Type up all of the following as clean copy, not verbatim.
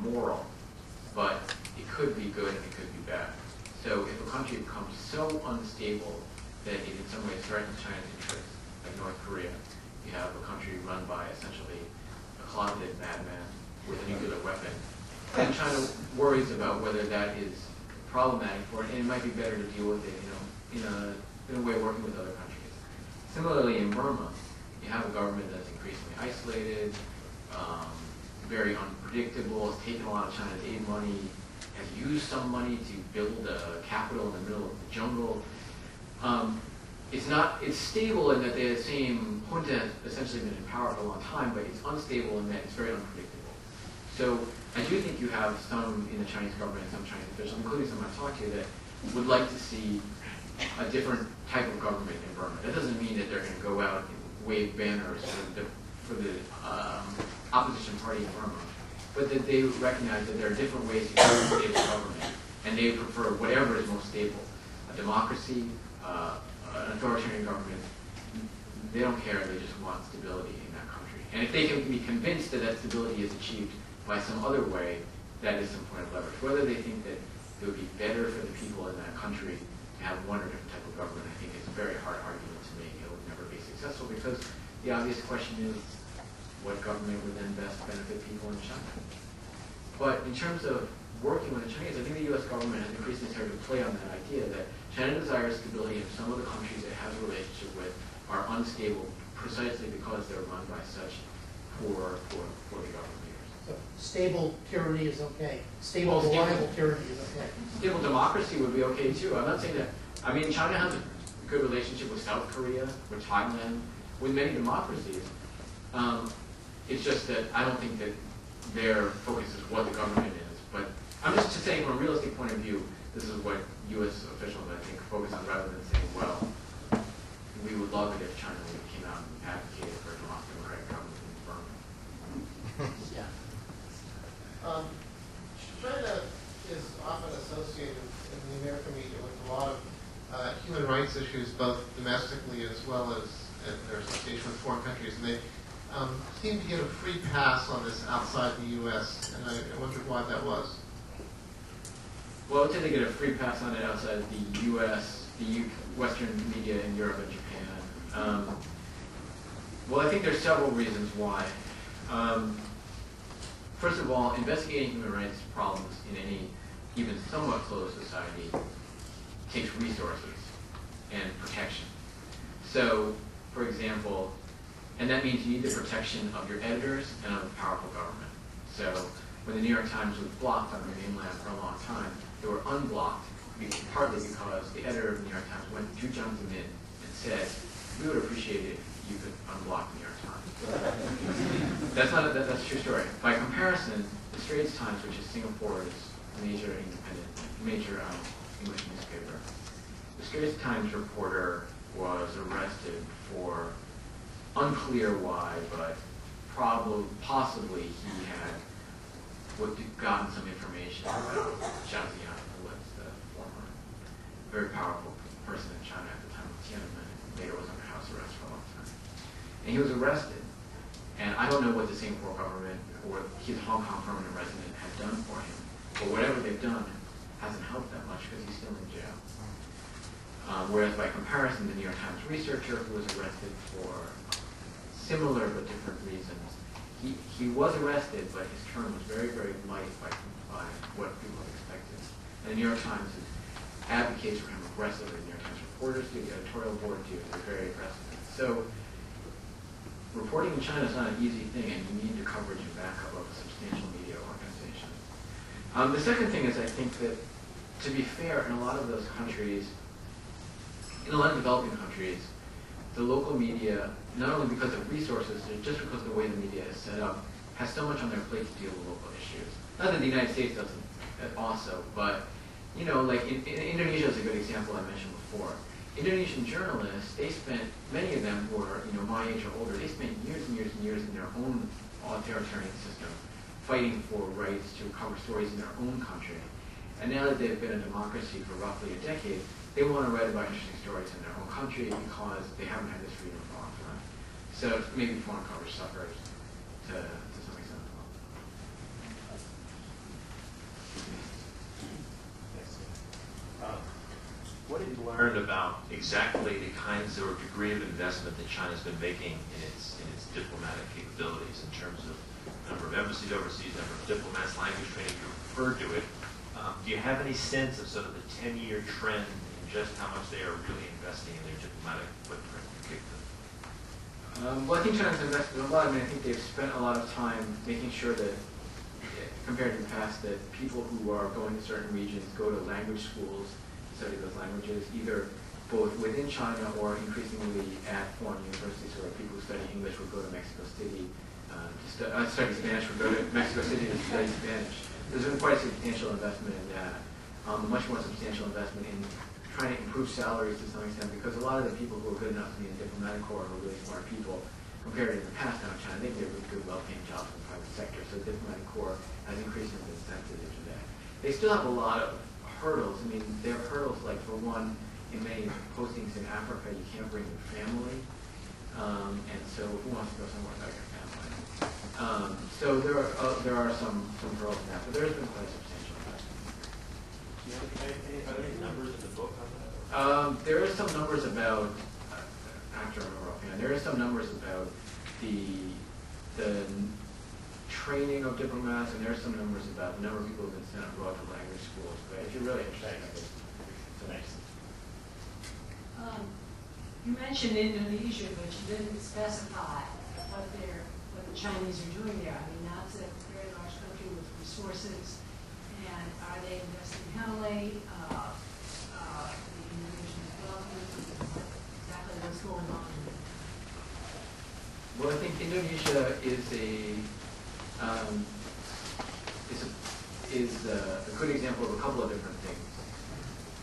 moral, but it could be good and it could be bad. So if a country becomes so unstable that it in some ways threatens China's interests, like North Korea, you have a country run by essentially a closeted madman with a nuclear weapon, then China worries about whether that is problematic for it, and it might be better to deal with it, in a way working with other countries. Similarly, in Burma, you have a government that's increasingly isolated, very unpredictable, has taken a lot of China's aid money, has used some money to build a capital in the middle of the jungle. It's stable in that the same junta has essentially been in power for a long time, but it's unstable in that it's very unpredictable. So I do think you have some in the Chinese government and some Chinese officials, including some I've talked to, that would like to see a different type of government in Burma. That doesn't mean that they're going to go out and wave banners for the opposition party in Burma, but that they recognize that there are different ways to do a stable government, and they prefer whatever is most stable. A democracy, an authoritarian government, they don't care, they just want stability in that country. And if they can be convinced that that stability is achieved by some other way, that is some point of leverage. Whether they think that it would be better for the people in that country to have one or different type of government, I think is a very hard argument to make. It would never be successful because the obvious question is, what government would then best benefit people in China? But in terms of working with the Chinese, I think the U.S. government has increasingly started to play on that idea that China desires stability, and some of the countries it has a relationship with are unstable precisely because they're run by such poor the government leaders. So stable tyranny is okay. Stable, reliable tyranny is okay. Stable democracy would be okay too. I'm not saying that. I mean, China has a good relationship with South Korea, with Thailand, with many democracies. It's just that I don't think that their focus is what the government is. But I'm just saying from a realistic point of view, this is what U.S. officials, I think, focus on rather than saying, well, we would love it if China came out and advocated for a democratic government in Burma. Yeah. China is often associated in the American media with a lot of human rights issues, both domestically as well as in their association with foreign countries. And they seem to get a free pass on this outside the U.S., and I wondered why that was. Well, I would say they get a free pass on it outside the U.S., the Western media in Europe and Japan. Well, I think there's several reasons why. First of all, investigating human rights problems in any even somewhat closed society takes resources and protection. So, for example, and that means you need the protection of your editors and of a powerful government. So when the New York Times was blocked on the mainland for a long time, they were unblocked partly because the editor of the New York Times went to Johnson in and said, we would appreciate it if you could unblock the New York Times. That's a true story. By comparison, the Straits Times, which is Singapore's major English newspaper, the Straits Times reporter was arrested for unclear why, but possibly he had gotten some information about Zhao Ziyan, who was the former very powerful person in China at the time of Tiananmen, and later was under house arrest for a long time. And he was arrested, and I don't know what the Singapore government or his Hong Kong permanent resident had done for him, but whatever they've done hasn't helped that much because he's still in jail. Whereas by comparison, the New York Times researcher who was arrested for similar but different reasons, he was arrested, but his term was very, very light by what people had expected. And the New York Times advocates for him aggressively. The New York Times reporters do, the editorial board do, they're very aggressive. So reporting in China is not an easy thing, and you need the coverage and backup of a substantial media organization. The second thing is I think that, to be fair, in a lot of those countries, in a lot of developing countries, the local media, not only because of resources, but just because of the way the media is set up, has so much on their plate to deal with local issues. Not that the United States doesn't also, but, you know, like in Indonesia is a good example I mentioned before. Indonesian journalists, they spent, many of them who are, you know, my age or older, they spent years and years and years in their own authoritarian system fighting for rights to cover stories in their own country. And now that they've been a democracy for roughly a decade, they want to write about interesting stories in their own country because they haven't had this freedom for a long time. So maybe foreign coverage suffers to some extent as well. learned about exactly the kinds or degree of investment that China's been making in its diplomatic capabilities in terms of number of embassies overseas, number of diplomats, language training. You referred to it. Do you have any sense of sort of the 10-year trend in just how much they are really investing in their diplomatic footprint? Well, I think China's invested a lot. I mean, I think they've spent a lot of time making sure that, compared to the past, that people who are going to certain regions go to language schools, study those languages, either both within China or increasingly at foreign universities, where people who study English would go to Mexico City to study Spanish, would go to Mexico City to study Spanish. There's been quite a substantial investment in that, a much more substantial investment in trying to improve salaries to some extent, because a lot of the people who are good enough to be in the diplomatic corps are really smart people. Compared to the past now in China, I think they're really good, well-paying jobs in the private sector, so the diplomatic corps has increasingly been sensitive to that. They still have a lot of hurdles. I mean, there are hurdles like, for one, in many postings in Africa, you can't bring your family, and so who wants to go somewhere without your family? So there are some hurdles in that, but there has been quite a substantial investment. Do you have any numbers in the book on that? There are some numbers about, after offhand, there are some numbers about the training of diplomats, and there are some numbers about the number of people who have been sent abroad to language schools. But if you're really interested, I think it's nice. You mentioned Indonesia, but you didn't specify what the Chinese are doing there. I mean, that's a very large country with resources, and are they investing heavily? The Indonesian development, exactly what's going on? Well, I think Indonesia is a good example of a couple of different things.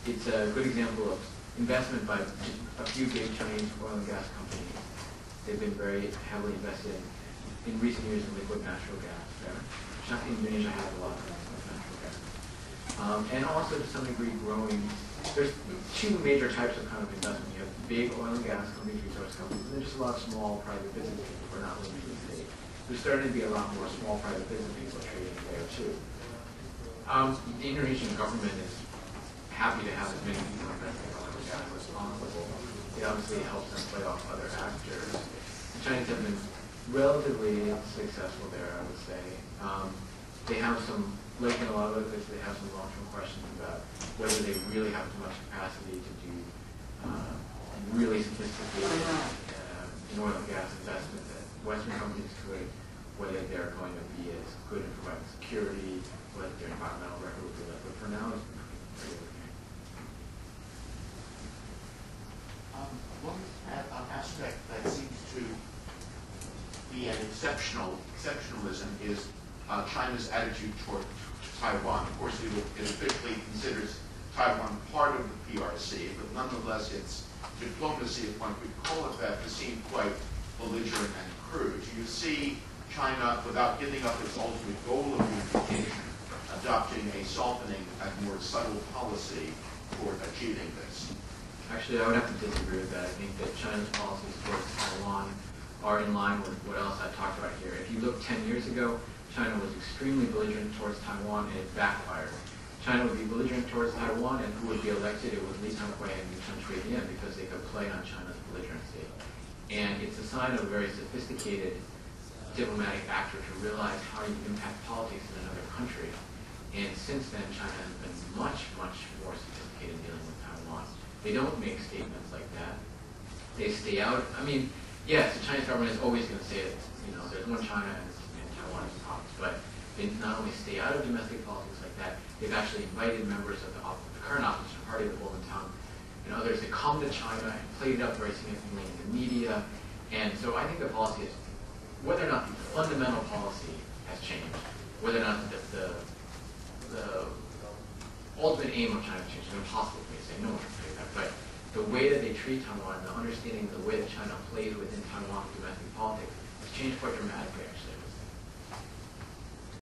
It's a good example of investment by a few big Chinese oil and gas companies. They've been very heavily invested in recent years in liquid natural gas there. Indonesia has a lot of liquid natural gas. And also, to some degree, growing. There's two major types of kind of investment. You have big oil and gas companies, resource companies, and then just a lot of small private business people who are not linked to the state. There's starting to be a lot more small private business people trading there too. The Indonesian government is happy to have as many people investing in oil and gas as possible. It obviously helps them play off other actors. The Chinese have been relatively successful there, I would say. They have some, like in a lot of other places, they have some long-term questions about whether they really have too much capacity to do really sophisticated in oil and gas investment that Western companies could, whether they're going to be as good in providing security, whether their environmental record would be like. But for now, it's been pretty okay. One aspect that seems to be an exceptionalism is China's attitude toward Taiwan. Of course, it officially considers Taiwan part of the PRC, but nonetheless, its diplomacy, if one could call it that, has seemed quite belligerent and crude. You see China, without giving up its ultimate goal of unification, adopting a softening and more subtle policy toward achieving this. Actually, I would have to disagree with that. I think that China's policies towards Taiwan are in line with what else I talked about here. If you look 10 years ago, China was extremely belligerent towards Taiwan, and it backfired. China would be belligerent towards Taiwan, and who would be elected, it was Li Teng-hui and Li Chen-shui at the end, because they could play on China's belligerency. And it's a sign of a very sophisticated diplomatic actor to realize how you impact politics in another country. And since then, China has been much, much more sophisticated in dealing with Taiwan. They don't make statements like that. They stay out. I mean, yes, the Chinese government is always going to say that, you know, there's one China and Taiwan is a province, but they not only stay out of domestic politics like that, they've actually invited members of the current opposition party, the Kuomintang, and others to come to China and play it up very significantly in the media. And so I think the policy is, whether or not the fundamental policy has changed, whether or not the ultimate aim of China has changed, it's impossible for me to say, no one can say that, but the way that they treat Taiwan, the understanding of the way that China plays within Taiwan domestic politics has changed quite dramatically, actually.